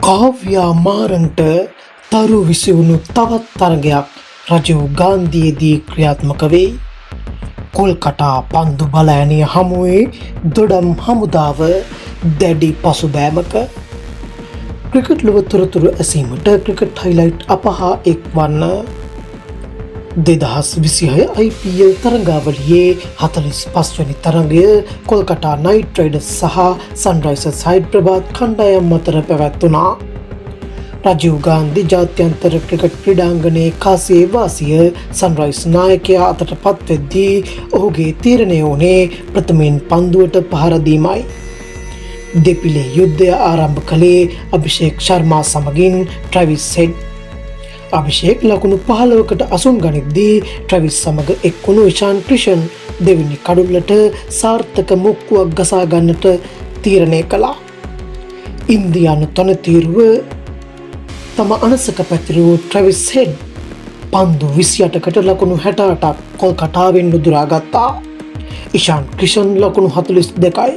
කාව්‍යා මාරන්ට තරු විසිවුණු තවත් තරගයක් රජීව් ගාන්ධියේදී ක්‍රියාත්මක වෙයි. කොල්කටා පන්දු බලෑනිය හමුවේ දොඩම් හමුදාව දැඩි පසුබෑමක. ක්‍රිකට් ලොව තොරතුරු ඇසීමට ක්‍රිකට් හයිලයිට් අපහා එක්වන්න. 2026 IPL තරගාවලියේ 45 වෙනි තරගය කොල්කටා නයිට් රයිඩර්ස් සහ සන්රයිසර්ස් හයිඩ්‍රබාද් කණ්ඩායම් අතර පැවැත්වුණා. රජීව් ගාන්ධි ජාත්‍යන්තර ක්‍රිකට් ක්‍රීඩාංගණයේ කාසියේ වාසිය සන්රයිස් නායකයා අතට පත්වෙද්දී ඔහුගේ තීරණය වුණේ ප්‍රථමයෙන් පන්දුවට පහර දීමයි. දෙපිලේ යුද්ධය ආරම්භ කළේ අභිෂේක් ශර්මා සමගින් ට්‍රැවිස් හෙඩ්. අභිෂේක් ලකුණු 15කට අසුන් ගනිද්දී ට්‍රැවිස් සමග එක්වුණු ඉෂාන් ක්‍රිෂන් දෙවෙනි කඩුල්ලට සාර්ථක මුක්කුවක් ගසා ගන්නට තීරණය කළා. ඉන්දියානු තනතිරුව තම අනසක පැතිරූ ට්‍රැවිස් හෙඩ් පන්දු 28කට ලකුණු 68ක් කොල්කටාවෙන් නුදුරාගත්තා. ඉෂාන් ක්‍රිෂන් ලකුණු 42යි.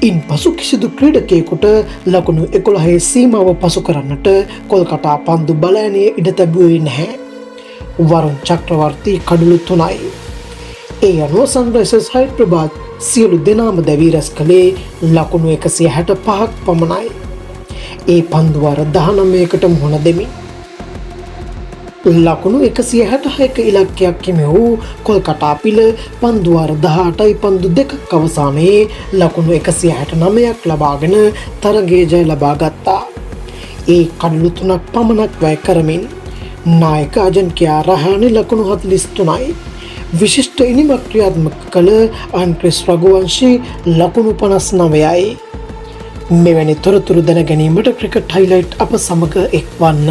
ඉන් පසු කිසිදු ක්‍රීඩකයෙකුට ලකුණු 11 සීමාව පසු කරන්නට කොල්කටා පන්දු බලෑනිය ඉඩ තැබුවේ නැහැ. වරුන් චක්‍රවර්ති කඩුළු 3යි. ඒ අනුව සන්රයිසර්ස් හයිඩ්‍රබාද් සියලු දෙනාම දැවී රැස් කළේ ලකුණු 165ක් පමණයි. ඒ පන්දුවාර 19කට මුහුණ දෙමින් ලකුණු 166ක ඉලක්කයක් හිමි වූ කොල්කටා පිළ පන්දුවාර 18යි පන්දු දෙකක් අවසානයේ ලකුණු 169ක් ලබාගෙන තරගයේ ජය ලබා ගත්තා. ඒ කඩලු 3ක් පමණක් වැය කරමින් නායක අජන්කියා රහානි ලකුණු 43යි. විශිෂ්ට ඉනිමක් ක්‍රියාත්මක කළ අන්ක්‍රිස් රඝුවංශී ලකුණු 59යි. මෙවැනි තොරතුරු දැන ගැනීමට ක්‍රිකට් හයිලයිට් අප සමග එක්වන්න.